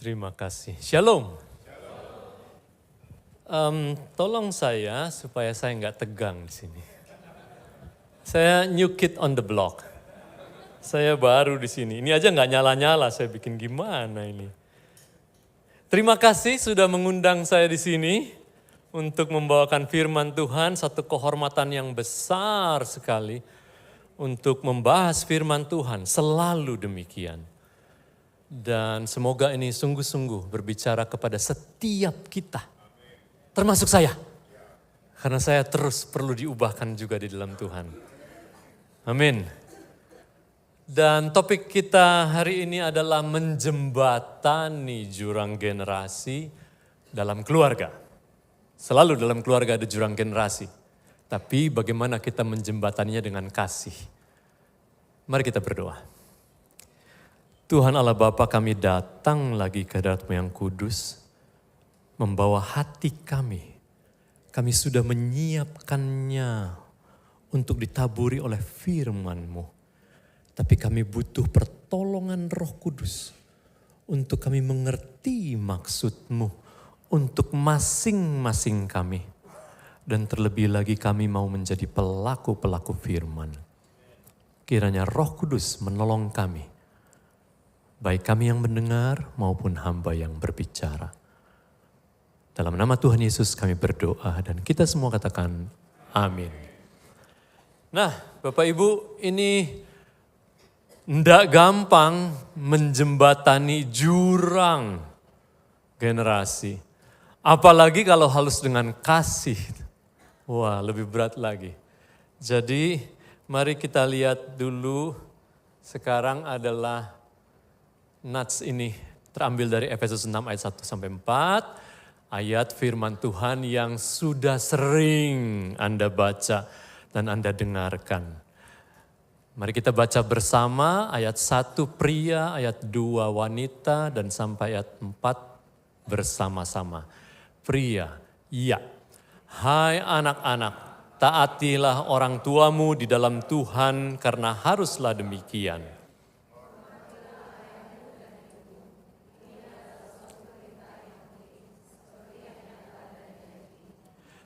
Terima kasih. Shalom. Tolong saya supaya saya nggak tegang di sini. Saya new kid on the block. Saya baru di sini. Ini aja nggak nyala-nyala. Saya bikin gimana ini? Terima kasih sudah mengundang saya di sini untuk membawakan firman Tuhan. Satu kehormatan yang besar sekali untuk membahas firman Tuhan. Selalu demikian. Dan semoga ini sungguh-sungguh berbicara kepada setiap kita. Termasuk saya. Karena saya terus perlu diubahkan juga di dalam Tuhan. Amin. Dan topik kita hari ini adalah menjembatani jurang generasi dalam keluarga. Selalu dalam keluarga ada jurang generasi. Tapi bagaimana kita menjembataninya dengan kasih. Mari kita berdoa. Tuhan Allah Bapa, kami datang lagi ke hadirat-Mu yang kudus. Membawa hati kami. Kami sudah menyiapkannya untuk ditaburi oleh firman-Mu. Tapi kami butuh pertolongan Roh Kudus untuk kami mengerti maksud-Mu untuk masing-masing kami. Dan terlebih lagi kami mau menjadi pelaku-pelaku firman. Kiranya Roh Kudus menolong kami. Baik kami yang mendengar maupun hamba yang berbicara. Dalam nama Tuhan Yesus kami berdoa dan kita semua katakan amin. Nah Bapak Ibu, ini tidak gampang menjembatani jurang generasi. Apalagi kalau halus dengan kasih. Wah, lebih berat lagi. Jadi mari kita lihat dulu sekarang adalah nats ini terambil dari Efesus 6 ayat 1 sampai 4. Ayat firman Tuhan yang sudah sering Anda baca dan Anda dengarkan. Mari kita baca bersama ayat 1 pria, ayat 2 wanita, dan sampai ayat 4 bersama-sama. Pria, ya. Hai anak-anak, taatilah orang tuamu di dalam Tuhan karena haruslah demikian.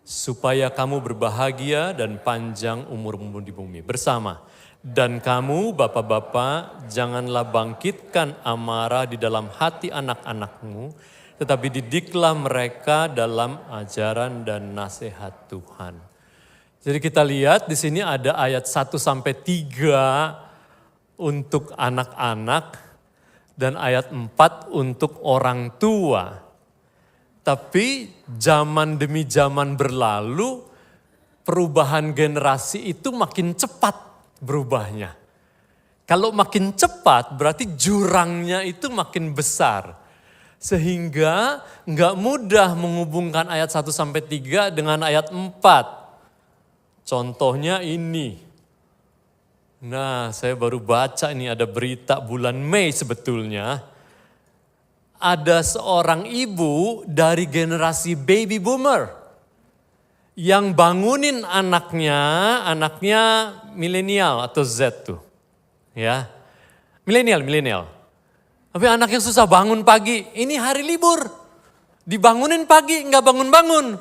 Supaya kamu berbahagia dan panjang umurmu di bumi bersama. Dan kamu bapak-bapak janganlah bangkitkan amarah di dalam hati anak-anakmu, tetapi didiklah mereka dalam ajaran dan nasihat Tuhan. Jadi kita lihat di sini ada ayat 1 sampai 3 untuk anak-anak dan ayat 4 untuk orang tua. Tapi zaman demi zaman berlalu, perubahan generasi itu makin cepat berubahnya. Kalau makin cepat berarti jurangnya itu makin besar. Sehingga nggak mudah menghubungkan ayat 1 sampai 3 dengan ayat 4. Contohnya ini. Nah, saya baru baca ini ada berita bulan Mei sebetulnya. Ada seorang ibu dari generasi baby boomer yang bangunin anaknya milenial atau Z tuh. Ya. Milenial. Tapi anaknya susah bangun pagi, ini hari libur. Dibangunin pagi nggak bangun-bangun.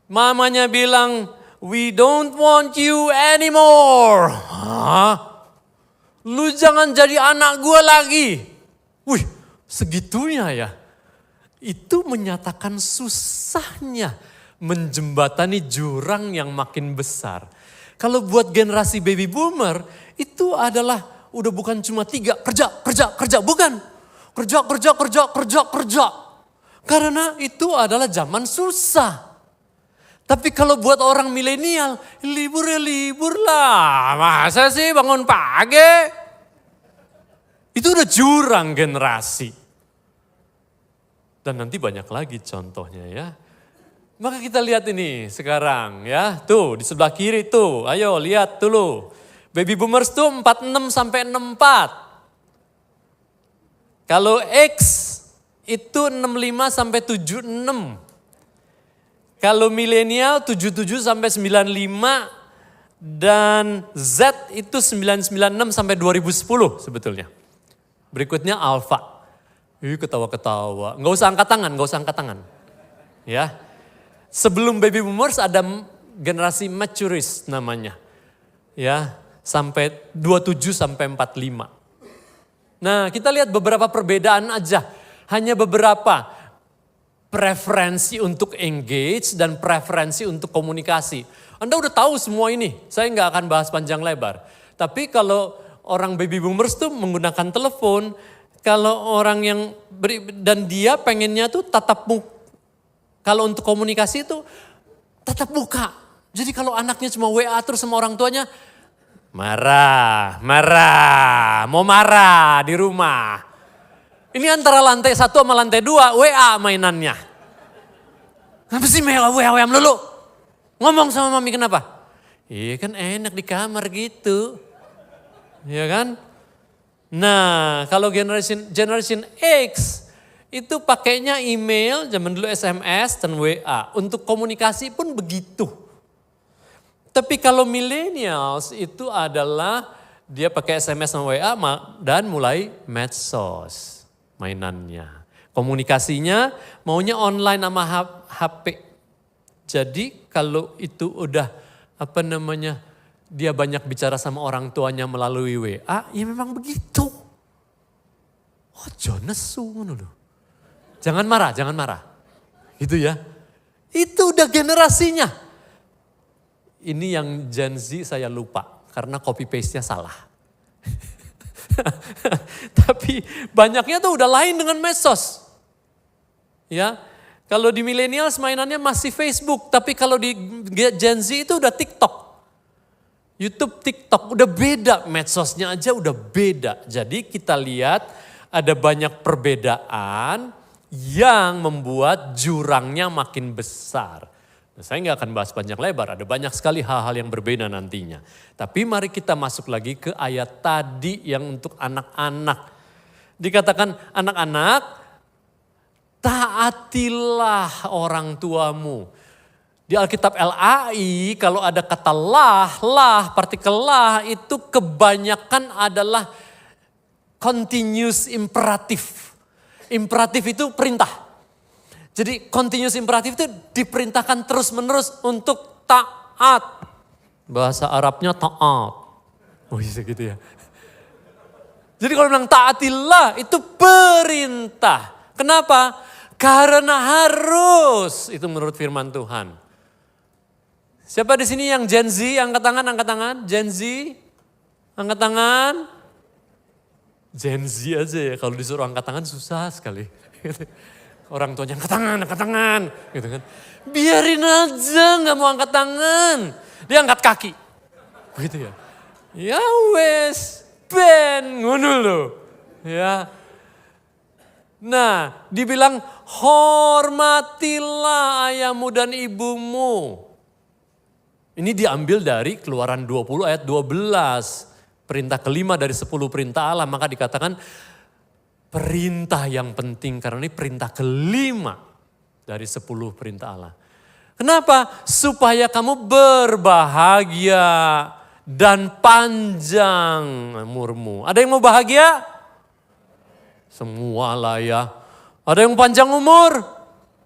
Mamanya bilang, "We don't want you anymore." Hah? Lu jangan jadi anak gue lagi. Wih. Segitunya ya, itu menyatakan susahnya menjembatani jurang yang makin besar. Kalau buat generasi baby boomer, itu adalah udah bukan cuma 3, kerja, bukan. Kerja. Karena itu adalah zaman susah. Tapi kalau buat orang milenial, libur lah. Masa sih bangun pagi? Itu udah jurang generasi. Dan nanti banyak lagi contohnya ya. Maka kita lihat ini sekarang ya. Tuh di sebelah kiri tuh. Ayo lihat dulu. Baby boomers tuh 46 sampai 64. Kalau X itu 65 sampai 76. Kalau milenial 77 sampai 95. Dan Z itu 996 sampai 2010 sebetulnya. Berikutnya Alpha. Ih, ketawa-ketawa. Nggak usah angkat tangan, nggak usah angkat tangan. Ya. Sebelum baby boomers ada generasi maturis namanya. Ya, sampai 27 sampai 45. Nah, kita lihat beberapa perbedaan aja. Hanya beberapa preferensi untuk engage dan preferensi untuk komunikasi. Anda udah tahu semua ini, saya nggak akan bahas panjang lebar. Tapi kalau orang baby boomers tuh menggunakan telepon, kalau orang yang dan dia pengennya tuh tatap muka. Kalau untuk komunikasi itu tatap muka. Jadi kalau anaknya cuma WA terus sama orang tuanya, marah, mau marah di rumah. Ini antara lantai 1 sama lantai 2, WA mainannya. Kenapa sih WA melulu? Ngomong sama mami kenapa? Iya kan enak di kamar gitu. Iya kan? Nah kalau generation X itu pakainya email, zaman dulu SMS dan WA. Untuk komunikasi pun begitu. Tapi kalau millennials itu adalah dia pakai SMS dan WA dan mulai medsos mainannya. Komunikasinya maunya online sama HP. Jadi kalau itu udah dia banyak bicara sama orang tuanya melalui WA, ya memang begitu. Oh Jonas loh. Jangan marah. Gitu ya. Itu udah generasinya. Ini yang Gen Z saya lupa karena copy paste-nya salah. Tapi banyaknya tuh udah lain dengan medsos. Ya, kalau di millennials mainannya masih Facebook, tapi kalau di Gen Z itu udah TikTok. YouTube, TikTok udah beda, medsosnya aja udah beda. Jadi kita lihat ada banyak perbedaan yang membuat jurangnya makin besar. Nah, saya nggak akan bahas panjang lebar, ada banyak sekali hal-hal yang berbeda nantinya. Tapi mari kita masuk lagi ke ayat tadi yang untuk anak-anak. Dikatakan anak-anak, taatilah orang tuamu. Di Alkitab LAI kalau ada kata partikel lah itu kebanyakan adalah continuous imperatif. Imperatif itu perintah. Jadi continuous imperatif itu diperintahkan terus menerus untuk taat. Bahasa Arabnya taat. Oh bisa gitu ya. Jadi kalau bilang taatilah itu perintah. Kenapa? Karena harus. Itu menurut firman Tuhan. Siapa di sini yang Gen Z? Angkat tangan. Gen Z? Angkat tangan. Gen Z aja ya. Kalau disuruh angkat tangan susah sekali. Orang tuanya angkat tangan, gitu kan. Biarin aja nggak mau angkat tangan. Dia angkat kaki. Begitu ya. Ya wes, ben, ngono loh. Ya. Nah, dibilang hormatilah ayahmu dan ibumu. Ini diambil dari Keluaran 20 ayat 12. Perintah kelima dari 10 perintah Allah. Maka dikatakan perintah yang penting karena ini perintah kelima dari 10 perintah Allah. Kenapa? Supaya kamu berbahagia dan panjang umurmu. Ada yang mau bahagia? Semua lah ya. Ada yang panjang umur?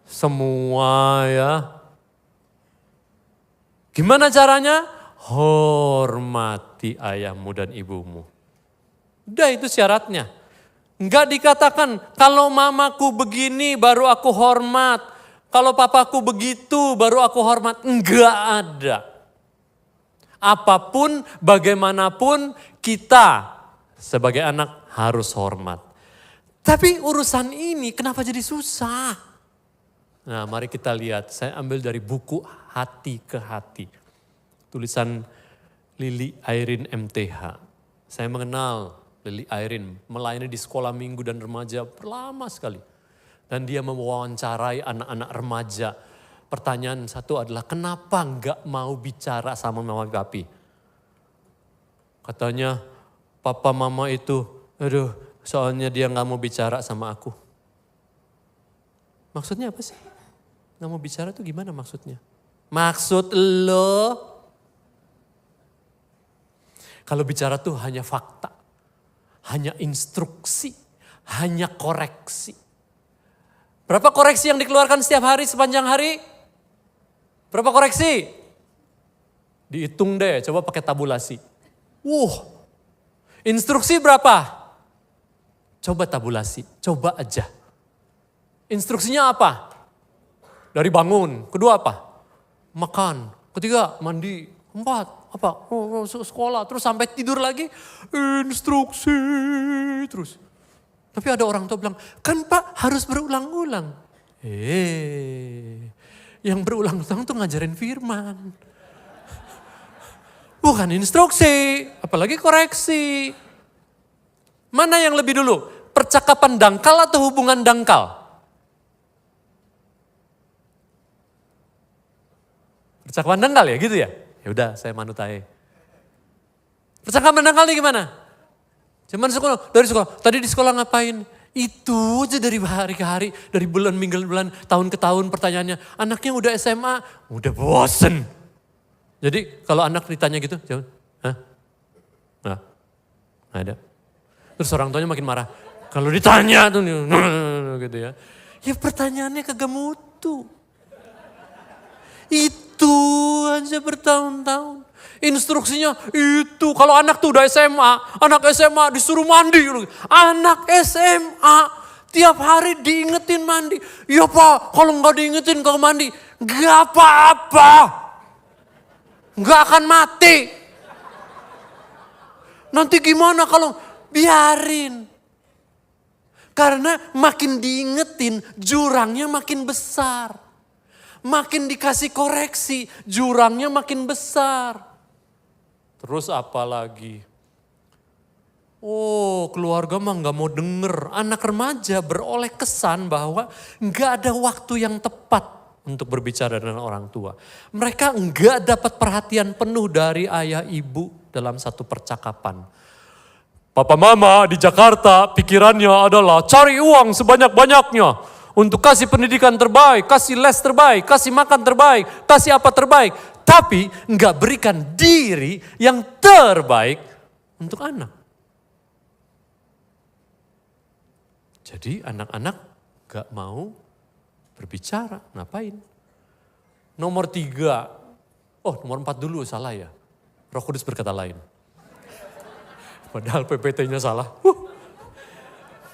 Semua ya. Gimana caranya? Hormati ayahmu dan ibumu. Udah itu syaratnya. Enggak dikatakan kalau mamaku begini baru aku hormat. Kalau papaku begitu baru aku hormat. Enggak ada. Apapun bagaimanapun kita sebagai anak harus hormat. Tapi urusan ini kenapa jadi susah? Nah mari kita lihat. Saya ambil dari buku Hati ke Hati. Tulisan Lily Irene MTH. Saya mengenal Lily Irene melayani di sekolah minggu dan remaja lama sekali. Dan dia mewawancarai anak-anak remaja. Pertanyaan satu adalah kenapa enggak mau bicara sama mama papi? Katanya papa mama itu, soalnya dia enggak mau bicara sama aku. Maksudnya apa sih? Enggak mau bicara itu gimana maksudnya? Maksud lo? Kalau bicara tuh hanya fakta. Hanya instruksi, hanya koreksi. Berapa koreksi yang dikeluarkan setiap hari sepanjang hari? Berapa koreksi? Dihitung deh, coba pakai tabulasi. Instruksi berapa? Coba tabulasi, coba aja. Instruksinya apa? Dari bangun, kedua apa? Makan, ketiga mandi, keempat apa? Sekolah, terus sampai tidur lagi, instruksi terus. Tapi ada orang tua bilang, kan Pak harus berulang-ulang. Yang berulang-ulang tuh ngajarin firman. Bukan instruksi, apalagi koreksi. Mana yang lebih dulu? Percakapan dangkal atau hubungan dangkal? Percakapan dangkal ya gitu ya? Ya udah saya manut aja. Percakapan dangkal nih gimana? Cuman dari sekolah, tadi di sekolah ngapain? Itu aja dari hari ke hari, dari bulan, minggu, bulan, tahun ke tahun pertanyaannya. Anaknya udah SMA, udah bosen. Jadi kalau anak ditanya gitu, jawab, hah? Nggak ada. Terus orang tuanya makin marah. Kalau ditanya tuh gitu ya. Ya pertanyaannya kagak mutu. Itu aja bertahun-tahun. Instruksinya itu. Kalau anak tuh udah SMA. Anak SMA disuruh mandi. Anak SMA tiap hari diingetin mandi. Ya Pak kalau gak diingetin kalau mandi. Gak apa-apa. Gak akan mati. Nanti gimana kalau... Biarin. Karena makin diingetin, jurangnya makin besar. Makin dikasih koreksi, jurangnya makin besar. Terus apa lagi? Keluarga mah gak mau denger. Anak remaja beroleh kesan bahwa gak ada waktu yang tepat untuk berbicara dengan orang tua. Mereka gak dapat perhatian penuh dari ayah ibu dalam satu percakapan. Papa mama di Jakarta pikirannya adalah cari uang sebanyak-banyaknya. Untuk kasih pendidikan terbaik, kasih les terbaik, kasih makan terbaik, kasih apa terbaik. Tapi enggak berikan diri yang terbaik untuk anak. Jadi anak-anak enggak mau berbicara, ngapain? Nomor 3, nomor 4 dulu salah ya. Roh Kudus berkata lain. Padahal PPT-nya salah.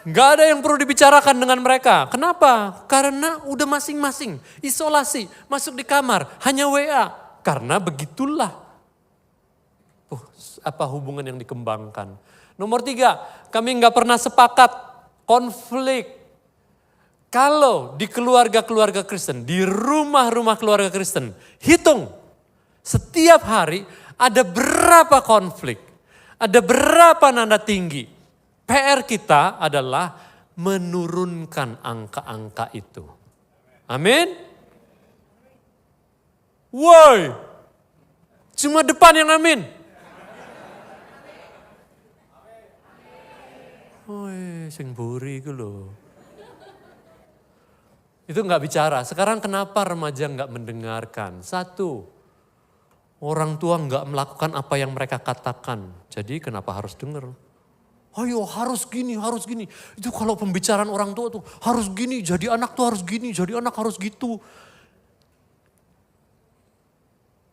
Gak ada yang perlu dibicarakan dengan mereka. Kenapa? Karena udah masing-masing. Isolasi, masuk di kamar, hanya WA. Karena begitulah. Apa hubungan yang dikembangkan. Nomor 3, kami gak pernah sepakat konflik. Kalau di keluarga-keluarga Kristen, di rumah-rumah keluarga Kristen, hitung. Setiap hari ada berapa konflik. Ada berapa nada tinggi? PR kita adalah menurunkan angka-angka itu. Amin? Woi, cuma depan yang amin. Woi, sing buri itu loh. Itu gak bicara. Sekarang kenapa remaja gak mendengarkan? 1. Orang tua enggak melakukan apa yang mereka katakan. Jadi kenapa harus dengar? Ayo harus gini, harus gini. Itu kalau pembicaraan orang tua tuh harus gini. Jadi anak tuh harus gini, jadi anak harus gitu.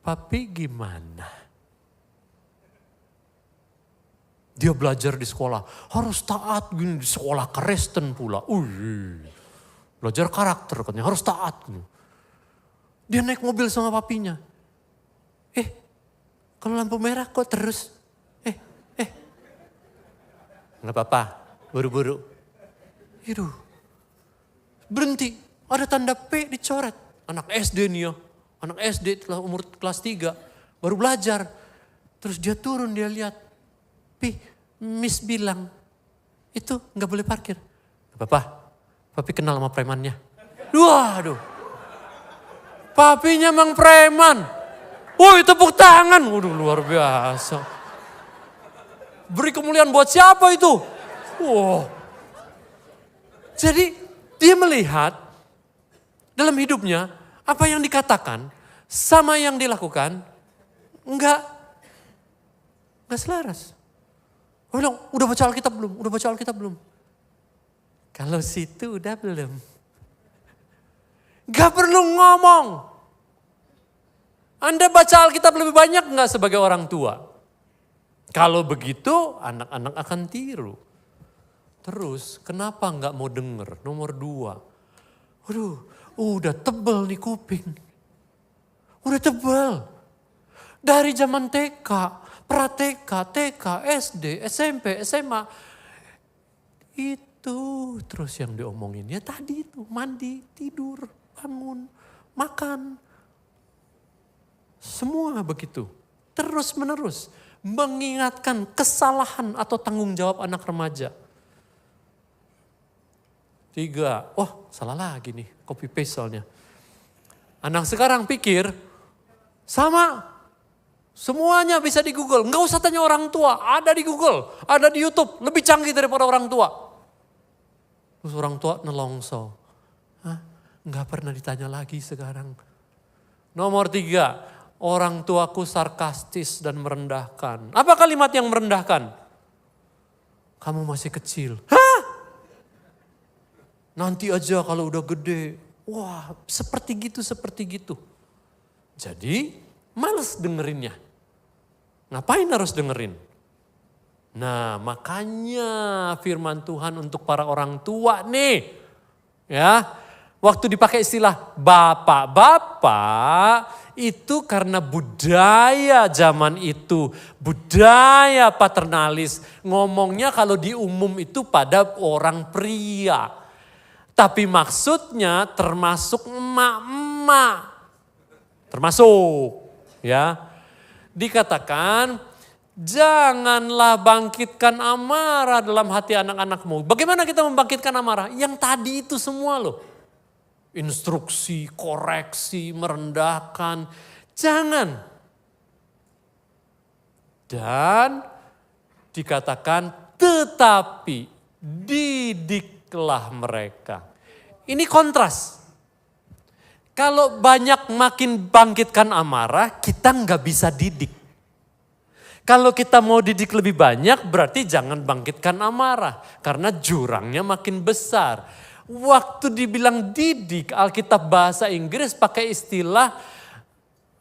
Tapi gimana? Dia belajar di sekolah. Harus taat gini di sekolah Kristen pula. Belajar karakter katanya harus taat. Dia naik mobil sama papinya. Kalau lampu merah kok terus? Nggak apa-apa, buru-buru. Berhenti, ada tanda P dicoret. Anak SD nih ya, anak SD telah umur kelas 3, baru belajar. Terus dia turun, dia lihat. Miss bilang, itu nggak boleh parkir. Nggak apa-apa, papi kenal sama premannya. Waduh, papinya emang preman. Woi tepuk tangan, waduh luar biasa. Beri kemuliaan buat siapa itu? Wow. Jadi dia melihat dalam hidupnya apa yang dikatakan sama yang dilakukan enggak selaras. Udah baca Alkitab belum? Udah baca Alkitab belum? Kalau situ udah belum. Gak perlu ngomong. Anda baca Alkitab lebih banyak nggak sebagai orang tua? Kalau begitu anak-anak akan tiru. Terus kenapa nggak mau denger? Nomor 2. Waduh, udah tebel nih kuping. Udah tebel. Dari zaman TK, pra-TK, TK, SD, SMP, SMA. Itu terus yang diomongin. Ya tadi itu, mandi, tidur, bangun, makan. Semua begitu. Terus menerus. Mengingatkan kesalahan atau tanggung jawab anak remaja. 3, oh salah lagi nih, copy paste soalnya. Anak sekarang pikir, sama, semuanya bisa di Google. Nggak usah tanya orang tua, ada di Google, ada di YouTube, lebih canggih daripada orang tua. Terus orang tua nelongso. Hah? Nggak pernah ditanya lagi sekarang. Nomor 3, orang tuaku sarkastis dan merendahkan. Apa kalimat yang merendahkan? Kamu masih kecil. Hah? Nanti aja kalau udah gede. Wah, seperti gitu. Jadi, males dengerinnya. Ngapain harus dengerin? Nah, makanya firman Tuhan untuk para orang tua nih. Ya, waktu dipakai istilah bapak-bapak, itu karena budaya zaman itu. Budaya paternalis. Ngomongnya kalau di umum itu pada orang pria. Tapi maksudnya termasuk emak-emak. Termasuk, ya. Dikatakan, janganlah bangkitkan amarah dalam hati anak-anakmu. Bagaimana kita membangkitkan amarah? Yang tadi itu semua loh. Instruksi, koreksi, merendahkan. Jangan. Dan dikatakan, tetapi didiklah mereka. Ini kontras. Kalau banyak makin bangkitkan amarah, kita nggak bisa didik. Kalau kita mau didik lebih banyak, berarti jangan bangkitkan amarah. Karena jurangnya makin besar. Waktu dibilang didik, Alkitab bahasa Inggris pakai istilah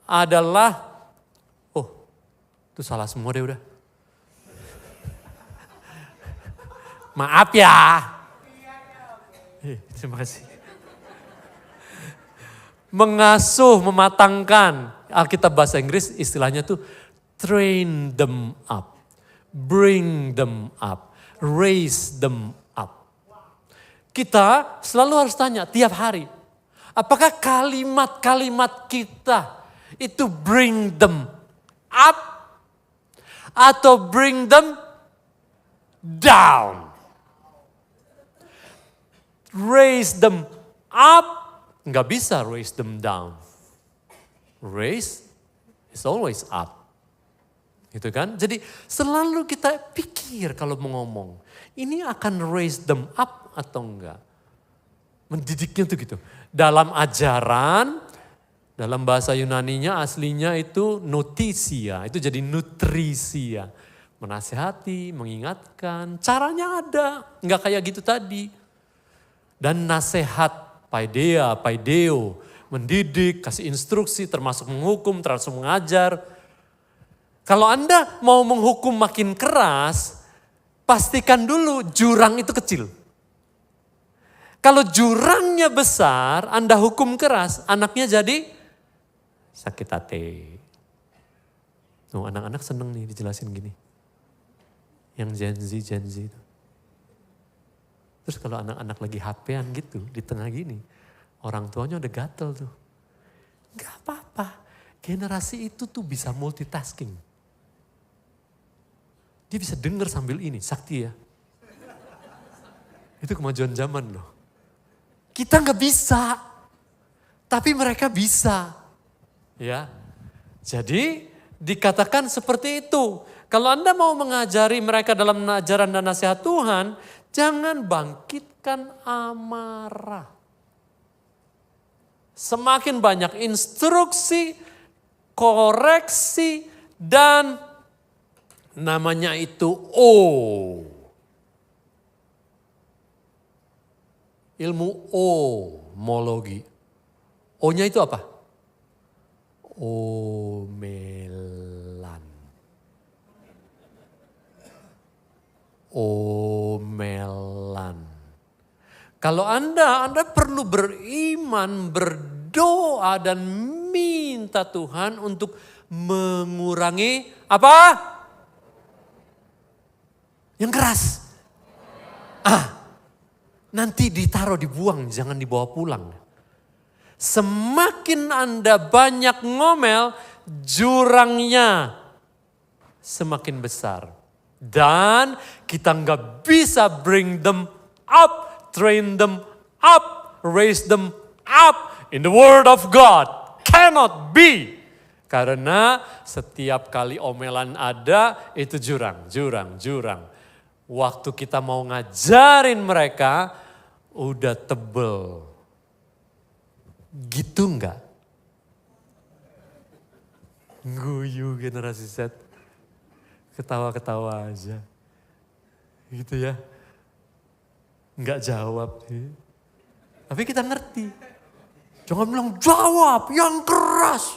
adalah, oh itu salah semua deh udah. Maaf ya. Terima kasih. Mengasuh, mematangkan. Alkitab bahasa Inggris istilahnya tuh train them up, bring them up, raise them up. Kita selalu harus tanya tiap hari, apakah kalimat-kalimat kita itu bring them up atau bring them down? Raise them up, nggak bisa raise them down. Raise is always up. Gitu kan? Jadi selalu kita pikir kalau mau ngomong, ini akan raise them up atau enggak. Mendidiknya tuh gitu. Dalam ajaran, dalam bahasa Yunaninya aslinya itu notisia, itu jadi nutrisia. Menasehati, mengingatkan, caranya ada, nggak kayak gitu tadi. Dan nasihat, paideia, paideo, mendidik, kasih instruksi, termasuk menghukum, termasuk mengajar. Kalau Anda mau menghukum makin keras, pastikan dulu jurang itu kecil. Kalau jurangnya besar, Anda hukum keras, anaknya jadi sakit hati. Tuh, anak-anak seneng nih dijelasin gini. Yang Gen Z itu. Terus kalau anak-anak lagi HP-an gitu, di tengah gini, orang tuanya udah gatel tuh. Gak apa-apa, generasi itu tuh bisa multitasking. Dia bisa denger sambil ini, sakti ya. Itu kemajuan zaman loh. Kita gak bisa, tapi mereka bisa. Ya, jadi dikatakan seperti itu. Kalau Anda mau mengajari mereka dalam ajaran dan nasihat Tuhan, jangan bangkitkan amarah. Semakin banyak instruksi, koreksi, dan namanya itu ilmu omologi. O-nya itu apa? Omelan. Omelan. Kalau Anda perlu beriman, berdoa dan minta Tuhan untuk mengurangi apa? Yang keras. Nanti ditaruh, dibuang, jangan dibawa pulang. Semakin Anda banyak ngomel, jurangnya semakin besar. Dan kita nggak bisa bring them up, train them up, raise them up in the word of God. Cannot be. Karena setiap kali omelan ada, itu jurang. Waktu kita mau ngajarin mereka, udah tebel. Gitu enggak? Guyu generasi Z. Ketawa-ketawa aja. Gitu ya. Enggak jawab sih. Tapi kita ngerti. Jangan bilang jawab yang keras.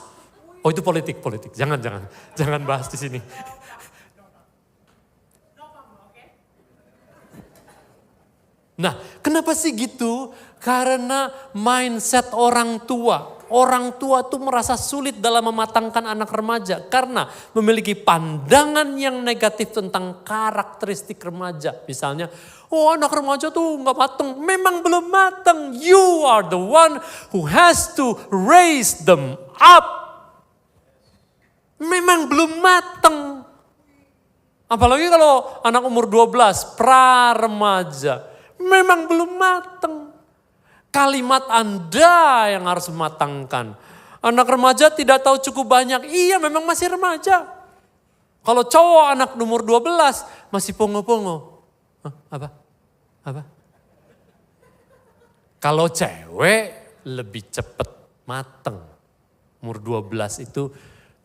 Oh itu politik. Jangan bahas di sini. Nah, kenapa sih gitu? Karena mindset orang tua. Orang tua tuh merasa sulit dalam mematangkan anak remaja. Karena memiliki pandangan yang negatif tentang karakteristik remaja. Misalnya, oh anak remaja tuh gak mateng. Memang belum mateng. You are the one who has to raise them up. Memang belum mateng. Apalagi kalau anak umur 12, pra-remaja. Memang belum mateng. Kalimat Anda yang harus mematangkan. Anak remaja tidak tahu cukup banyak. Iya memang masih remaja. Kalau cowok anak umur 12 masih pongo-pongo. Apa? Kalau cewek lebih cepat mateng. Umur 12 itu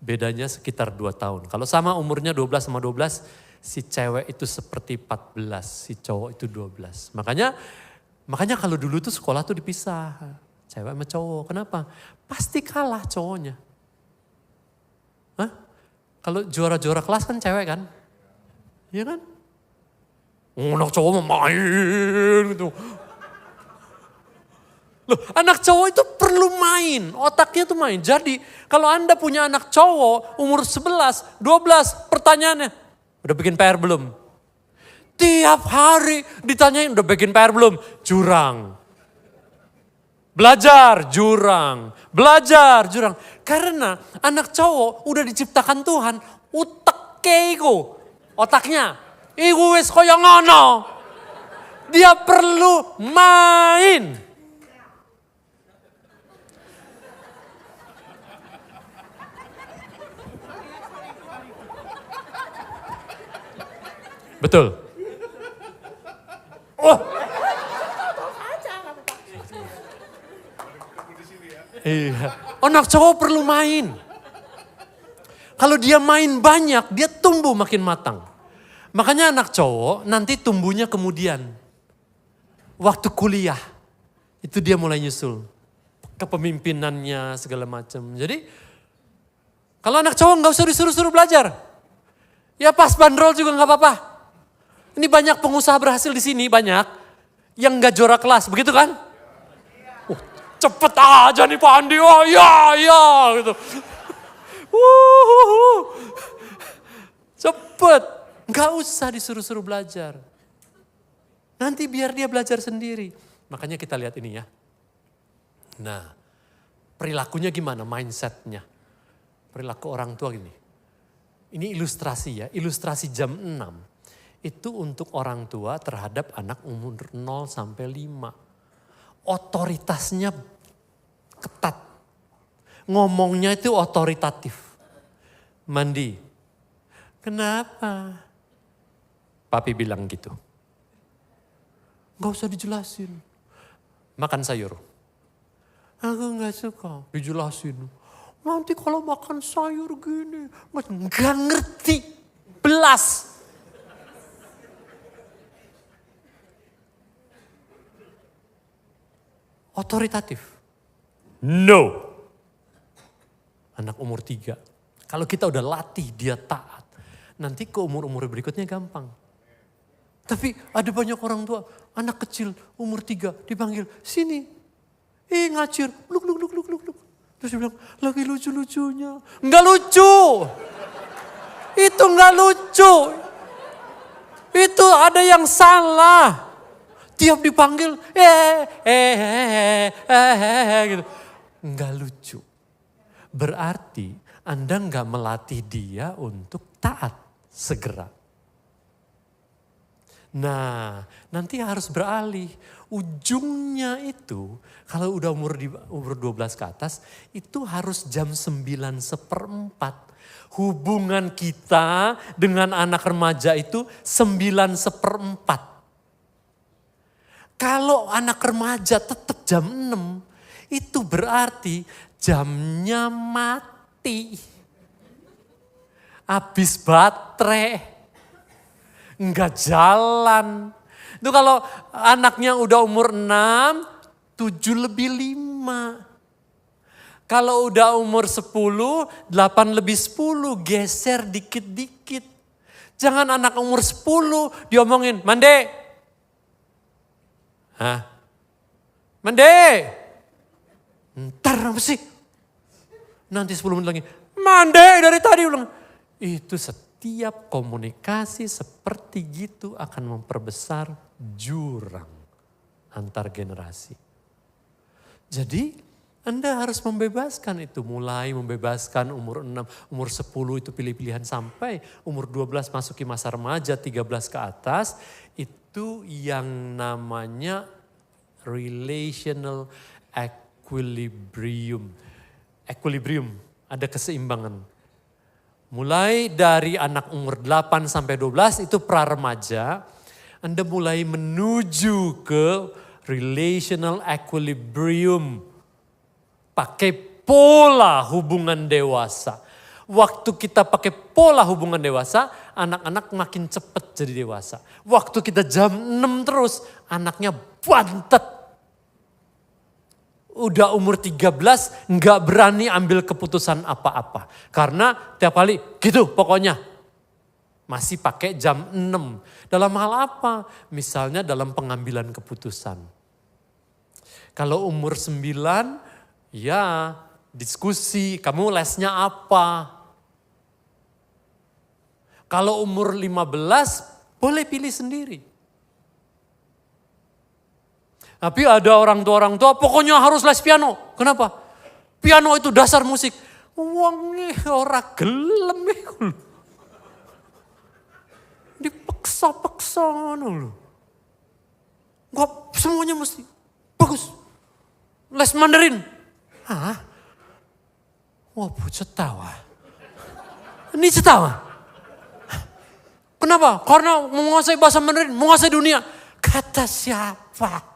bedanya sekitar 2 tahun. Kalau sama umurnya 12 sama 12, si cewek itu seperti 14, si cowok itu 12. Makanya kalau dulu tuh sekolah tuh dipisah. Cewek sama cowok. Kenapa? Pasti kalah cowoknya. Kalau juara-juara kelas kan cewek kan? Iya kan? Anak cowok mau main gitu. Loh, anak cowok itu perlu main, otaknya tuh main. Jadi kalau Anda punya anak cowok umur 11, 12, pertanyaannya, udah bikin PR belum? Tiap hari ditanyain udah bikin PR belum? Jurang. Belajar, jurang. Belajar, jurang. Karena anak cowok udah diciptakan Tuhan, otaknya. Iku wis kaya ngono. Dia perlu main. Betul. Oh. Iya. Anak cowok perlu main. Kalau dia main banyak, dia tumbuh makin matang. Makanya anak cowok nanti tumbuhnya kemudian. Waktu kuliah, itu dia mulai nyusul. Kepemimpinannya segala macam. Jadi, kalau anak cowok gak usah disuruh-suruh belajar. Ya pas bandrol juga gak apa-apa. Ini banyak pengusaha berhasil di sini, banyak. Yang gak juara kelas, begitu kan? Cepet aja nih Pak Andi, oh ya gitu. Cepet, gak usah disuruh-suruh belajar. Nanti biar dia belajar sendiri. Makanya kita lihat ini ya. Nah, perilakunya gimana, mindsetnya. Perilaku orang tua gini. Ini ilustrasi ya, ilustrasi jam 6. Itu untuk orang tua terhadap anak umur 0 sampai 5. Otoritasnya ketat. Ngomongnya itu otoritatif. Mandi. Kenapa? Papi bilang gitu. Gak usah dijelasin. Makan sayur. Aku gak suka dijelasin. Nanti kalau makan sayur gini. Gak ngerti. Belas. otoritatif. No. Anak umur 3. Kalau kita udah latih dia taat, nanti ke umur-umur berikutnya gampang. Tapi ada banyak orang tua, anak kecil umur 3 dipanggil, sini. Ngacir, luk. Terus dia bilang, lagi lucu-lucunya. Enggak lucu. Itu enggak lucu. Itu ada yang salah. Tiap dipanggil, gitu. Enggak lucu. Berarti Anda enggak melatih dia untuk taat segera. Nah, nanti harus beralih. Ujungnya itu, kalau udah umur 12 ke atas, itu harus jam 9:04. Hubungan kita dengan anak remaja itu 9:04. Kalau anak remaja tetap jam 6, itu berarti jamnya mati. Habis baterai. Enggak jalan. Itu kalau anaknya udah umur 6, 7:05. Kalau udah umur 10, 8:10, geser dikit-dikit. Jangan anak umur 10 diomongin, mandi. Hah? Mandi. Ntar apa sih? Nanti 10 menit lagi, mandi dari tadi ulang. Itu setiap komunikasi seperti gitu akan memperbesar jurang antar generasi. Jadi Anda harus membebaskan itu, mulai membebaskan umur 6, umur 10 itu pilih-pilihan sampai umur 12 masuki masa remaja, 13 ke atas, itu yang namanya relational equilibrium. Equilibrium, ada keseimbangan. Mulai dari anak umur 8 sampai 12 itu pra-remaja, Anda mulai menuju ke relational equilibrium. Pakai pola hubungan dewasa. Waktu kita pakai pola hubungan dewasa, anak-anak makin cepat jadi dewasa. Waktu kita jam 6 terus, anaknya bantet. Udah umur 13 nggak berani ambil keputusan apa-apa. Karena tiap kali gitu pokoknya. Masih pakai jam 6. Dalam hal apa? Misalnya dalam pengambilan keputusan. Kalau umur 9, ya diskusi, kamu lesnya apa? Kalau umur 15, boleh pilih sendiri. Tapi ada orang tua, pokoknya harus les piano. Kenapa? Piano itu dasar musik. Wonge ora gelem iku. Dipaksa-paksa lho. Gak semuanya mesti bagus. Les Mandarin. Hah? Wah, cetawa. Ini cetawa. Kenapa? Karena menguasai bahasa Mandarin, menguasai dunia. Kata siapa?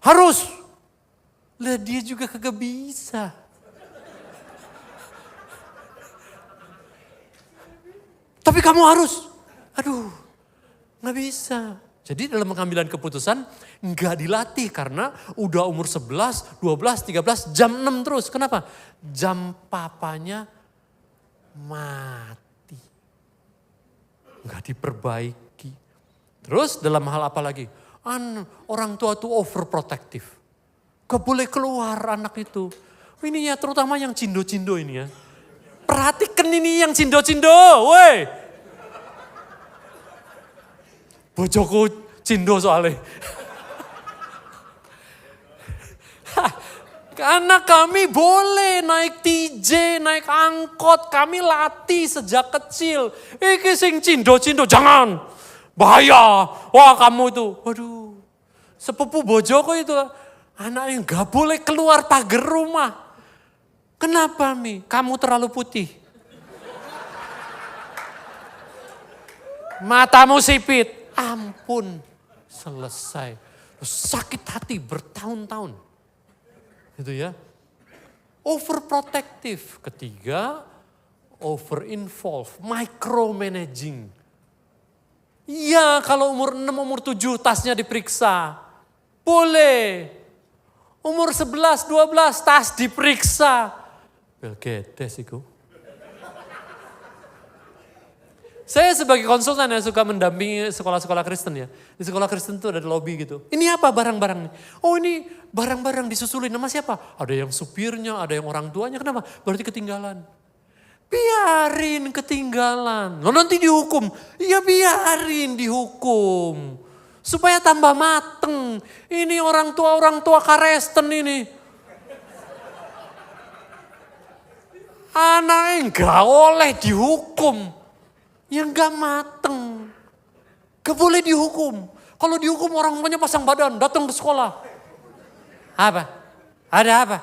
Harus. Lah dia juga kagak bisa. Tapi kamu harus. Aduh, gak bisa. Jadi dalam pengambilan keputusan gak dilatih karena udah umur 11, 12, 13, jam 6 terus. Kenapa? Jam papanya mati. Gak diperbaiki. Terus dalam hal apa lagi? Orang tua tuh overprotective. Gak boleh keluar anak itu. Ini ya terutama yang cindo-cindo ini ya. Perhatikan ini yang cindo-cindo, woi. Bojoku cindo soalnya. Karena kami boleh naik TJ, naik angkot. Kami latih sejak kecil. Iki sing cindo-cindo, jangan. Bahaya. Wah kamu itu. Waduh. Sepupu bojoku itu. Anaknya gak boleh keluar pagar rumah. Kenapa Mi? Kamu terlalu putih. Matamu sipit. Ampun. Selesai. Sakit hati bertahun-tahun. Gitu ya. Overprotective. Ketiga, over-involve. Micromanaging. Iya kalau umur 6, umur 7 tasnya diperiksa. Boleh. Umur 11, 12, tas diperiksa. Belgedes iku. Saya sebagai konsultan yang suka mendampingi sekolah-sekolah Kristen ya. Di sekolah Kristen itu ada lobby gitu. Ini apa barang-barang? Oh ini barang-barang disusulin. Nama siapa? Ada yang supirnya, ada yang orang tuanya. Kenapa? Berarti ketinggalan. Biarin ketinggalan. Lo nanti dihukum. Iya biarin dihukum. Supaya tambah mateng. Ini orang tua Kristen ini. Anaknya gak oleh dihukum. Yang gak mateng. Gak boleh dihukum. Kalau dihukum orang tuanya pasang badan, datang ke sekolah. Apa? Ada apa?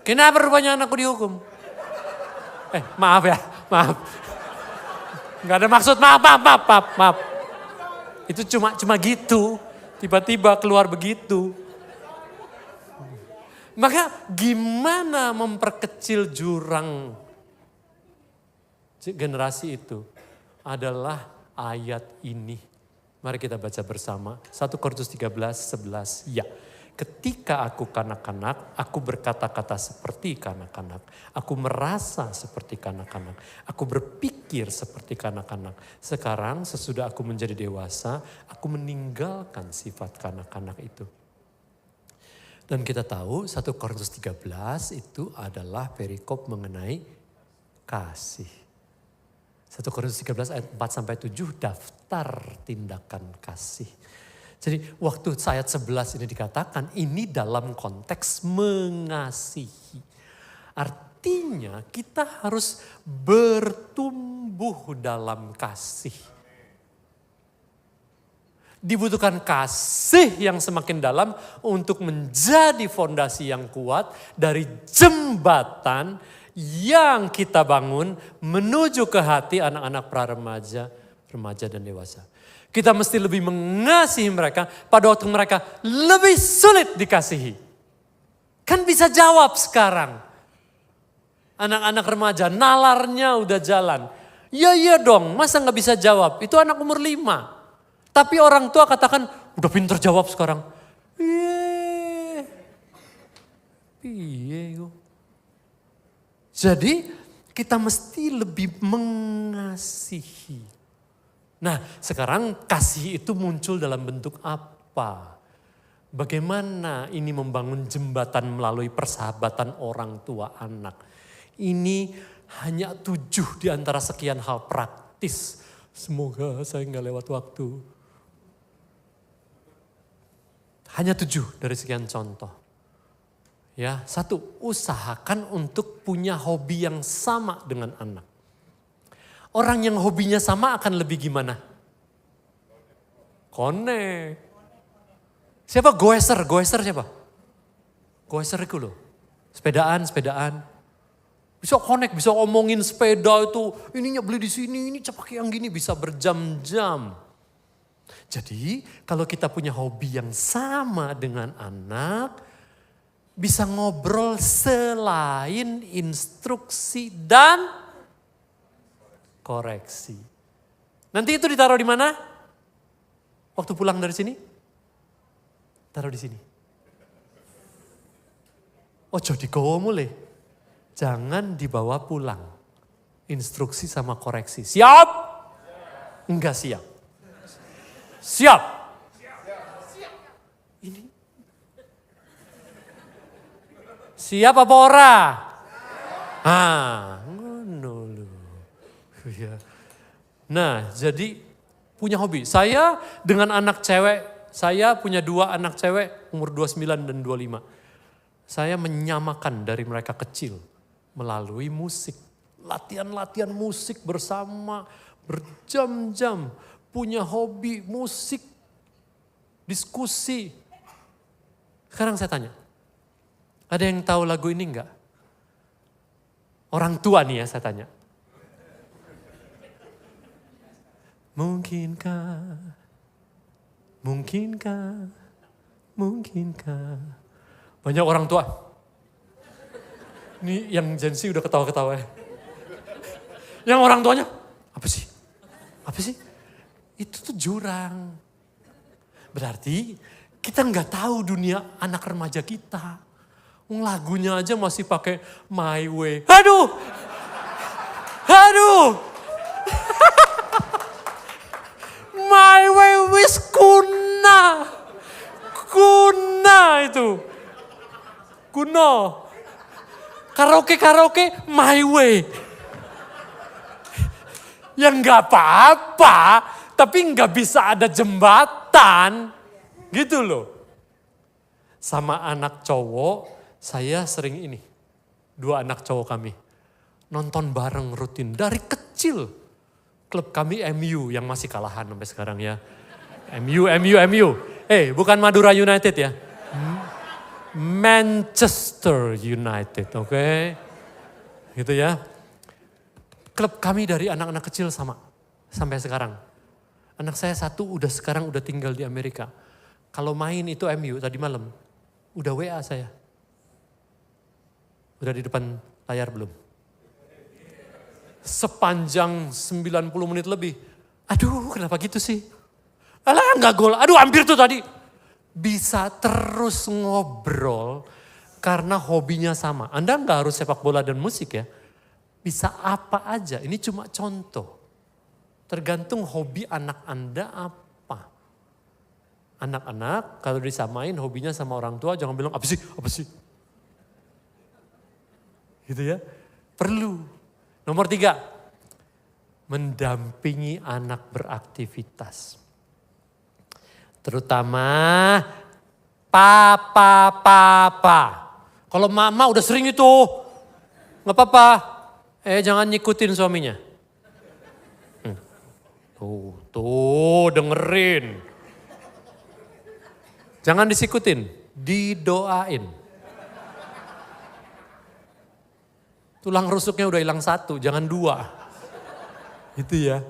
Kenapa rupanya anakku dihukum? Maaf ya, maaf. Gak ada maksud, maaf. Itu cuma gitu. Tiba-tiba keluar begitu. Maka gimana memperkecil jurang generasi itu adalah ayat ini. Mari kita baca bersama. 1 Korintus 13:11. Ya, ketika aku kanak-kanak, aku berkata-kata seperti kanak-kanak. Aku merasa seperti kanak-kanak. Aku berpikir seperti kanak-kanak. Sekarang sesudah aku menjadi dewasa, aku meninggalkan sifat kanak-kanak itu. Dan kita tahu 1 Korintus 13 itu adalah perikop mengenai kasih. 1 Korintus 13 ayat 4-7 daftar tindakan kasih. Jadi waktu ayat 11 ini dikatakan ini dalam konteks mengasihi. Artinya kita harus bertumbuh dalam kasih. Dibutuhkan kasih yang semakin dalam untuk menjadi fondasi yang kuat dari jembatan yang kita bangun menuju ke hati anak-anak pra-remaja, remaja dan dewasa. Kita mesti lebih mengasihi mereka pada waktu mereka lebih sulit dikasihi. Kan bisa jawab sekarang. Anak-anak remaja nalarnya udah jalan. Iya dong, masa gak bisa jawab? Itu anak umur 5. Tapi orang tua katakan udah pinter jawab sekarang. Piye. Jadi kita mesti lebih mengasihi. Nah sekarang kasih itu muncul dalam bentuk apa? Bagaimana ini membangun jembatan melalui persahabatan orang tua anak. Ini hanya 7 di antara sekian hal praktis. Semoga saya nggak lewat waktu. Hanya 7 dari sekian contoh. Ya, 1, usahakan untuk punya hobi yang sama dengan anak. Orang yang hobinya sama akan lebih gimana? Connect. Siapa goeser? Goeser siapa? Goeser itu loh. Sepedaan. Bisa connect, bisa omongin sepeda itu. Ininya beli di sini, ini pakai yang gini, bisa berjam-jam. Jadi kalau kita punya hobi yang sama dengan anak, bisa ngobrol selain instruksi dan koreksi. Nanti itu ditaruh di mana? Waktu pulang dari sini? Taruh di sini. Oh jadi kau mulai. Jangan dibawa pulang. Instruksi sama koreksi. Siap? Enggak siap. Siap. Ini. Siap apa ora? Ngono lho. Nah, jadi punya hobi. Saya dengan anak cewek, saya punya 2 anak cewek umur 29 dan 25. Saya menyamakan dari mereka kecil melalui musik. Latihan-latihan musik bersama berjam-jam. Punya hobi musik, diskusi. Sekarang saya tanya, ada yang tahu lagu ini enggak? Orang tua nih ya saya tanya. Mungkinkah banyak orang tua. Ini yang Gen Z udah ketawa-ketawa ya. Yang orang tuanya, apa sih? Itu tuh jurang. Berarti kita nggak tahu dunia anak remaja kita. Lagunya aja masih pakai My Way. Aduh. My Way wis kuna itu. Kuno. Karaoke My Way. Ya nggak apa-apa, tapi nggak bisa ada jembatan. Gitu loh. Sama anak cowok, saya sering ini. 2 anak cowok kami. Nonton bareng rutin dari kecil. Klub kami MU yang masih kalahan sampai sekarang ya. MU. Bukan Madura United ya. Manchester United, oke. Gitu ya. Klub kami dari anak-anak kecil sama. Sampai sekarang. Anak saya satu sekarang udah tinggal di Amerika. Kalau main itu MU tadi malam. Udah WA saya. Udah di depan layar belum? Sepanjang 90 menit lebih. Aduh, kenapa gitu sih? Alah, enggak gol. Aduh, hampir tuh tadi. Bisa terus ngobrol karena hobinya sama. Anda enggak harus sepak bola dan musik ya. Bisa apa aja. Ini cuma contoh. Tergantung hobi anak Anda apa. Anak-anak kalau disamain hobinya sama orang tua jangan bilang apa sih. Gitu ya. Perlu. Nomor 3, mendampingi anak beraktivitas. Terutama papa. Kalau mama udah sering itu, gak apa-apa. Jangan ngikutin suaminya. Tuh dengerin. Jangan disikutin, didoain. Tulang rusuknya udah hilang 1, jangan 2. Gitu ya.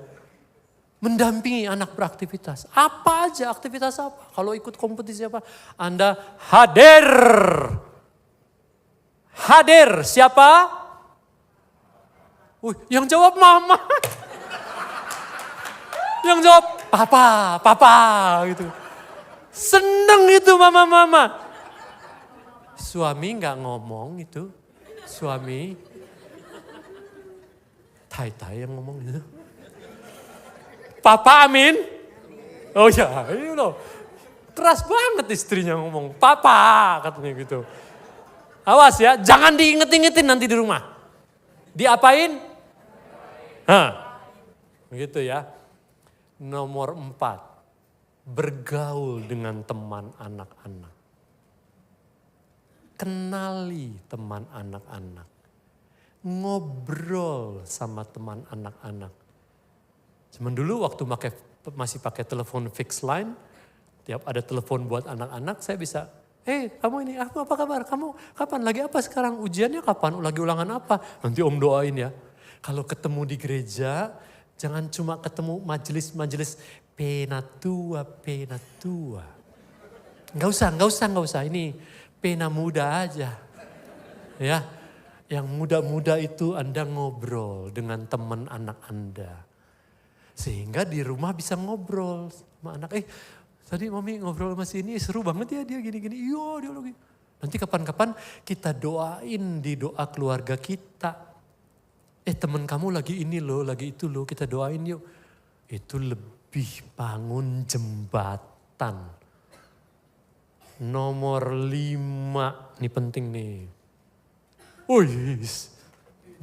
Mendampingi anak beraktivitas. Apa aja, aktivitas apa. Kalau ikut kompetisi apa, Anda hadir. Siapa? Yang jawab mama. Yang jawab papa gitu. Seneng itu mama. Suami gak ngomong itu. Suami. Tai yang ngomong gitu. Papa amin. Oh ya, ini loh. Keras banget istrinya ngomong. Papa katanya gitu. Awas ya, jangan diinget-ingetin nanti di rumah. Diapain? Begitu ya. Nomor 4. Bergaul dengan teman anak-anak. Kenali teman anak-anak. Ngobrol sama teman anak-anak. Zaman dulu waktu masih pakai telepon fixed line, tiap ada telepon buat anak-anak saya bisa, kamu ini apa kabar? Kamu kapan? Lagi apa sekarang? Ujiannya kapan? Lagi ulangan apa? Nanti om doain ya. Kalau ketemu di gereja, jangan cuma ketemu majelis pena tua. Enggak usah. Ini pena muda aja. Ya. Yang muda-muda itu Anda ngobrol dengan teman anak Anda. Sehingga di rumah bisa ngobrol sama anak. Tadi mami ngobrol sama si ini seru banget ya dia gini-gini. Iya dia lagi. Nanti kapan-kapan kita doain di doa keluarga kita. Teman kamu lagi ini loh, lagi itu loh, kita doain yuk. Itu lebih bangun jembatan. Nomor 5, ini penting nih.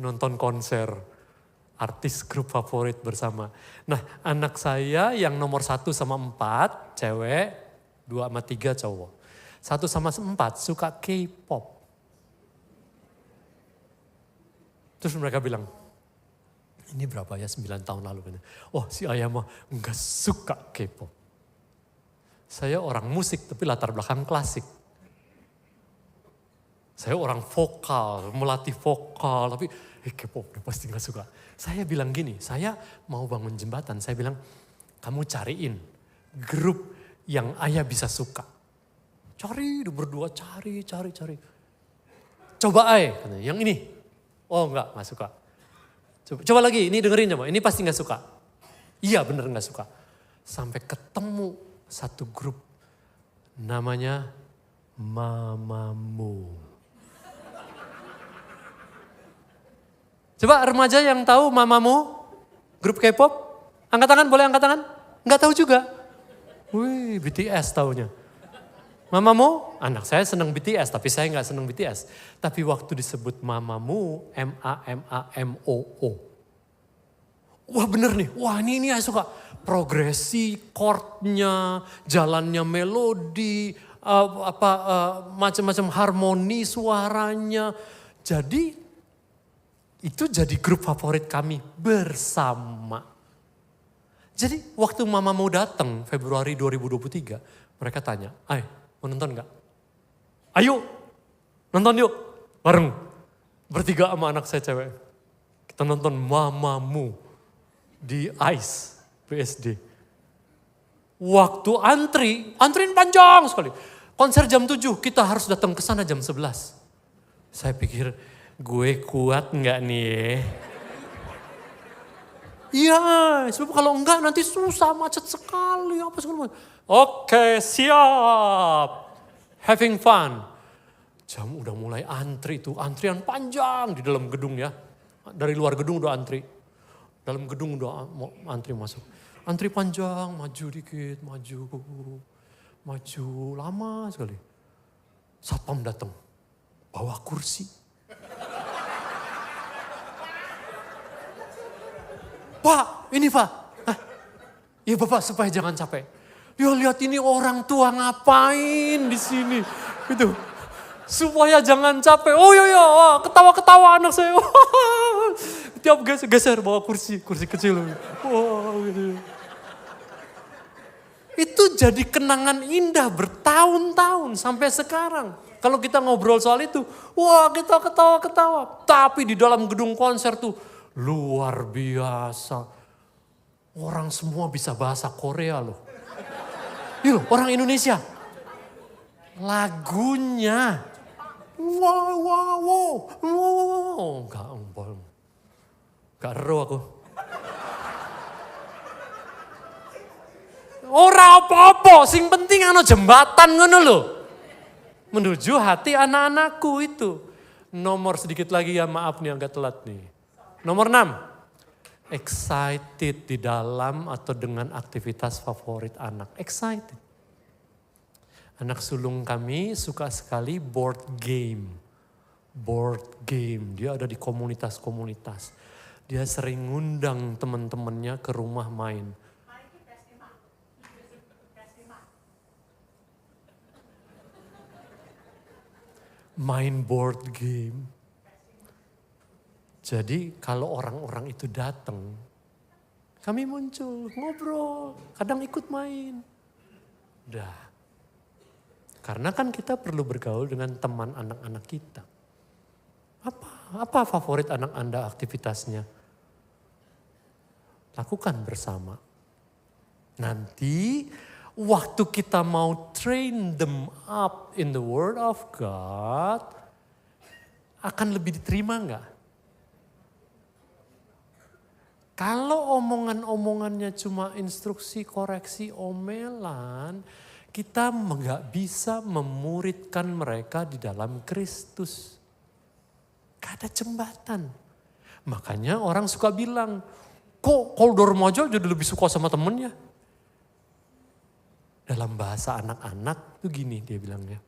Nonton konser artis grup favorit bersama. Nah anak saya yang nomor 1 sama 4 cewek, 2 sama 3 cowok. 1 sama 4 suka K-pop. Terus mereka bilang, ini berapa ya 9 tahun lalu. Si ayah mah enggak suka K-pop. Saya orang musik tapi latar belakang klasik. Saya orang vokal, melatih vokal, tapi K-pop dia pasti gak suka. Saya bilang gini, saya mau bangun jembatan, saya bilang kamu cariin grup yang ayah bisa suka. Cari, berdua cari. Coba katanya, yang ini. Oh gak suka. Coba lagi, ini dengerin coba, ini pasti gak suka. Iya bener gak suka. Sampai ketemu satu grup Namanya Mamamoo. Coba remaja yang tahu Mamamoo, grup K-pop, angkat tangan, boleh angkat tangan? Enggak tahu juga. Wih, BTS taunya. Mamamoo, anak saya senang BTS, tapi saya nggak senang BTS. Tapi waktu disebut Mamamoo, M-A-M-A-M-O-O. Wah bener nih, wah ini saya suka. Progresi, chordnya, jalannya melodi, macam-macam harmoni suaranya. Jadi itu jadi grup favorit kami bersama. Jadi waktu Mamamoo datang Februari 2023, mereka tanya, mau nonton gak? Ayo nonton yuk, bareng. Bertiga sama anak saya cewek. Kita nonton Mamamoo di ICE BSD. Waktu antriin panjang sekali. Konser jam 7, kita harus datang ke sana jam 11. Saya pikir, gue kuat nggak nih? Iya, sebab kalau enggak nanti susah, macet sekali. Apa segala macam. Oke, siap. Having fun. Jam udah mulai antri tuh, antrian panjang di dalam gedung ya. Dari luar gedung udah antri. Dalam gedung udah antri masuk. Antri panjang, maju dikit, maju, lama sekali. Satpam datang, bawa kursi. Pak, ini Pak. Iya Bapak supaya jangan capek. Ya lihat ini orang tua ngapain di sini. Gitu. Supaya jangan capek. Oh iya, ketawa-ketawa anak saya. Tiap geser bawa kursi kecil. Wow, gitu. Itu jadi kenangan indah bertahun-tahun sampai sekarang. Kalau kita ngobrol soal itu, wah kita ketawa-ketawa. Tapi di dalam gedung konser tuh luar biasa. Orang semua bisa bahasa Korea loh. Yuk, orang Indonesia. Lagunya. Wow. Enggak ero aku. Ora apa-apa, sing penting ana jembatan ngono lho. Menuju hati anak-anakku itu. Nomor sedikit lagi ya, maaf nih agak telat nih. Nomor 6. Excited di dalam atau dengan aktivitas favorit anak. Excited. Anak sulung kami suka sekali board game. Board game, dia ada di komunitas-komunitas. Dia sering ngundang teman-temannya ke rumah main. Main board game. Jadi kalau orang-orang itu datang, kami muncul, ngobrol, kadang ikut main. Udah. Karena kan kita perlu bergaul dengan teman anak-anak kita. Apa favorit anak Anda aktivitasnya? Lakukan bersama. Nanti waktu kita mau train them up in the word of God, akan lebih diterima enggak? Kalau omongan-omongannya cuma instruksi, koreksi, omelan, kita enggak bisa memuridkan mereka di dalam Kristus. Gak ada jembatan. Makanya orang suka bilang, kok kalau udah remaja jadi lebih suka sama temennya? Dalam bahasa anak-anak tuh gini dia bilangnya.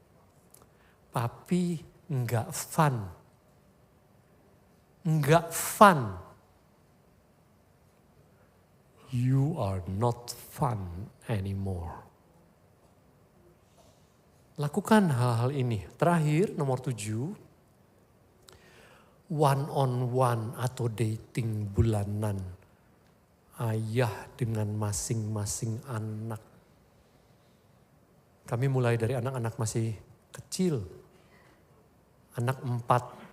Papi enggak fun. Enggak fun. You are not fun anymore. Lakukan hal-hal ini. Terakhir nomor 7. One on one atau dating bulanan. Ayah dengan masing-masing anak. Kami mulai dari anak-anak masih kecil. Anak 4.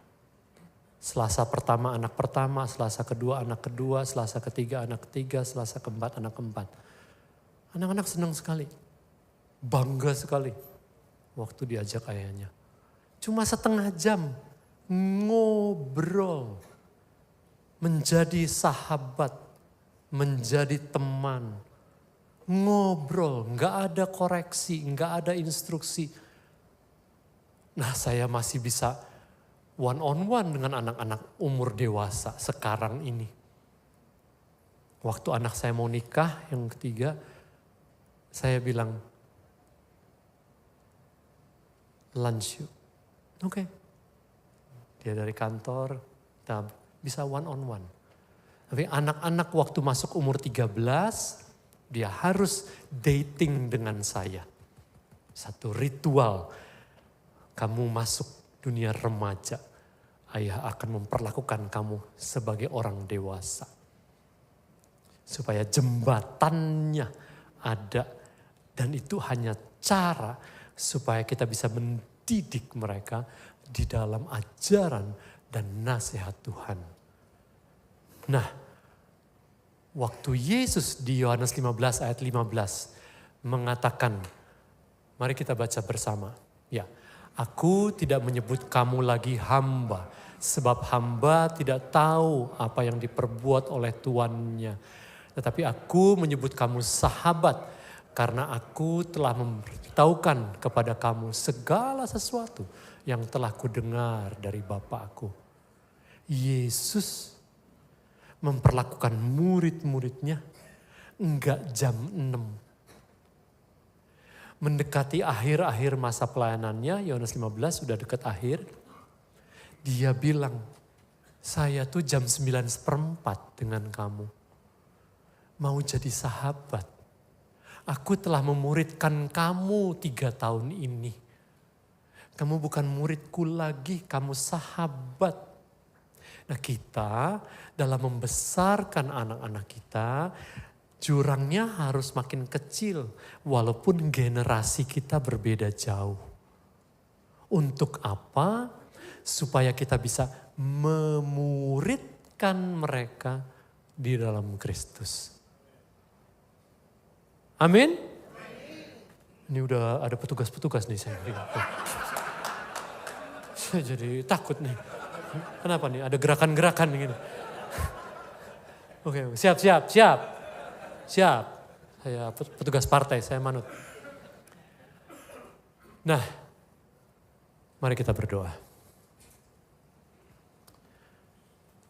Selasa pertama anak pertama, Selasa kedua anak kedua, Selasa ketiga anak ketiga, Selasa keempat anak keempat. Anak-anak senang sekali. Bangga sekali. Waktu diajak ayahnya. Cuma setengah jam. Ngobrol. Menjadi sahabat. Menjadi teman. ngobrol, nggak ada koreksi, nggak ada instruksi. Nah, saya masih bisa one on one dengan anak-anak umur dewasa sekarang ini. Waktu anak saya mau nikah yang ketiga, saya bilang, lunch yuk. Oke. Dia dari kantor, kita bisa one on one. Tapi anak-anak waktu masuk umur 13, dia harus dating dengan saya. Satu ritual, kamu masuk dunia remaja, ayah akan memperlakukan kamu sebagai orang dewasa. Supaya jembatannya ada, dan itu hanya cara supaya kita bisa mendidik mereka di dalam ajaran dan nasihat Tuhan. Nah, waktu Yesus di Yohanes 15 ayat 15 mengatakan, mari kita baca bersama. Ya, aku tidak menyebut kamu lagi hamba, sebab hamba tidak tahu apa yang diperbuat oleh tuannya. Tetapi aku menyebut kamu sahabat, karena aku telah memberitahukan kepada kamu segala sesuatu yang telah kudengar dari Bapakku. Yesus memperlakukan murid-muridnya enggak jam 6. Mendekati akhir-akhir masa pelayanannya, Yohanes 15 sudah dekat akhir. Dia bilang, saya tuh jam 9:15 dengan kamu. Mau jadi sahabat. Aku telah memuridkan kamu 3 tahun ini. Kamu bukan muridku lagi, kamu sahabat. Nah, kita dalam membesarkan anak-anak kita, jurangnya harus makin kecil. Walaupun generasi kita berbeda jauh. Untuk apa? Supaya kita bisa memuridkan mereka di dalam Kristus. Amin? Ini udah ada petugas-petugas nih saya. Saya jadi takut nih. Kenapa nih? Ada gerakan-gerakan gini. Oke, siap. Saya petugas partai, saya manut. Nah, mari kita berdoa.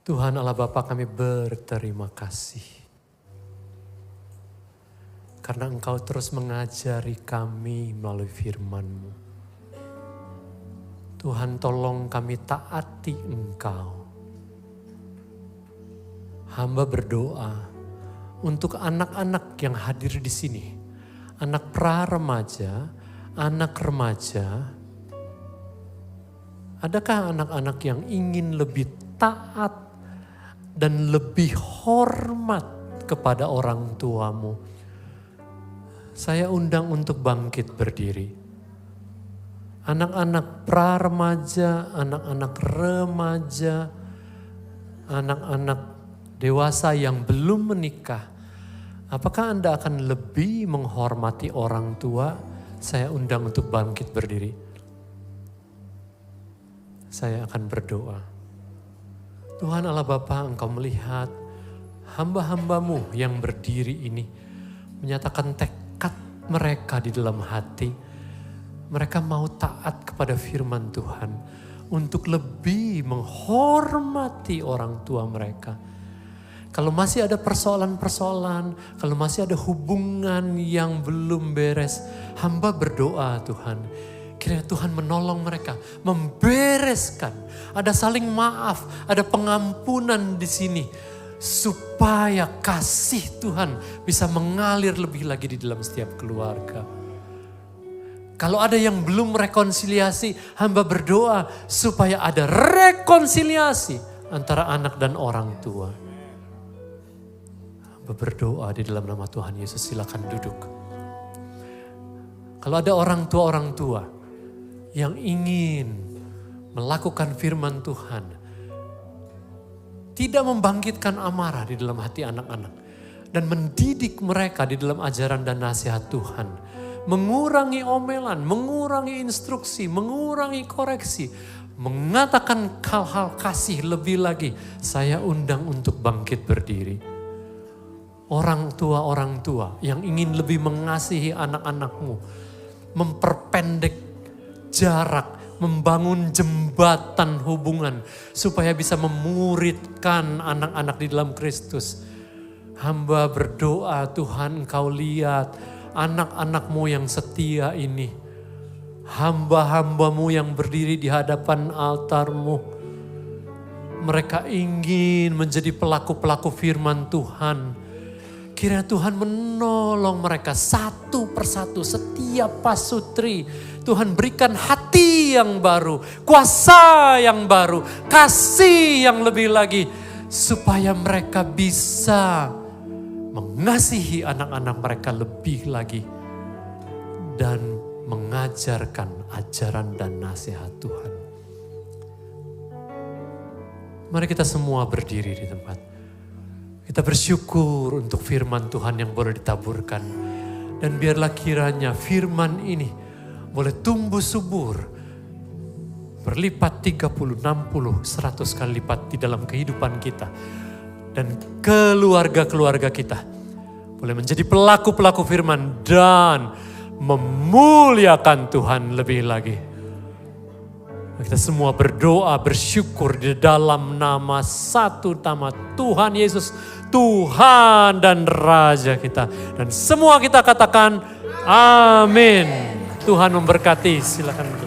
Tuhan Allah Bapa, kami berterima kasih. Karena Engkau terus mengajari kami melalui firman-Mu. Tuhan, tolong kami taati Engkau. Hamba berdoa untuk anak-anak yang hadir di sini. Anak pra-remaja, anak remaja. Adakah anak-anak yang ingin lebih taat dan lebih hormat kepada orang tuamu? Saya undang untuk bangkit berdiri. Anak-anak pra-remaja, anak-anak remaja, anak-anak dewasa yang belum menikah. Apakah Anda akan lebih menghormati orang tua? Saya undang untuk bangkit berdiri. Saya akan berdoa. Tuhan Allah Bapa, Engkau melihat hamba-hambamu yang berdiri ini menyatakan tekad mereka di dalam hati. Mereka mau taat kepada firman Tuhan untuk lebih menghormati orang tua mereka. Kalau masih ada persoalan-persoalan, kalau masih ada hubungan yang belum beres, hamba berdoa Tuhan. Kiranya Tuhan menolong mereka, membereskan. Ada saling maaf, ada pengampunan di sini. Supaya kasih Tuhan bisa mengalir lebih lagi di dalam setiap keluarga. Kalau ada yang belum rekonsiliasi, hamba berdoa supaya ada rekonsiliasi antara anak dan orang tua. Hamba berdoa di dalam nama Tuhan Yesus, silakan duduk. Kalau ada orang tua yang ingin melakukan firman Tuhan, tidak membangkitkan amarah di dalam hati anak-anak. Dan mendidik mereka di dalam ajaran dan nasihat Tuhan. Mengurangi omelan, mengurangi instruksi, mengurangi koreksi. Mengatakan hal-hal kasih lebih lagi. Saya undang untuk bangkit berdiri. orang tua yang ingin lebih mengasihi anak-anakmu, memperpendek jarak, membangun jembatan hubungan supaya bisa memuridkan anak-anak di dalam Kristus. Hamba berdoa, Tuhan Engkau lihat anak-anakmu yang setia ini, hamba-hambamu yang berdiri di hadapan altar-Mu. Mereka ingin menjadi pelaku-pelaku firman Tuhan. Kiranya Tuhan menolong mereka satu persatu, setiap pasutri. Tuhan berikan hati yang baru, kuasa yang baru, kasih yang lebih lagi. Supaya mereka bisa mengasihi anak-anak mereka lebih lagi. Dan mengajarkan ajaran dan nasihat Tuhan. Mari kita semua berdiri di tempat. Kita bersyukur untuk firman Tuhan yang boleh ditaburkan. Dan biarlah kiranya firman ini boleh tumbuh subur. Berlipat 30, 60, 100 kali lipat di dalam kehidupan kita. Dan keluarga-keluarga kita. Boleh menjadi pelaku-pelaku firman dan memuliakan Tuhan lebih lagi. Kita semua berdoa, bersyukur di dalam nama Tuhan Yesus, Tuhan dan Raja kita. Dan semua kita katakan amin. Tuhan memberkati, silakan.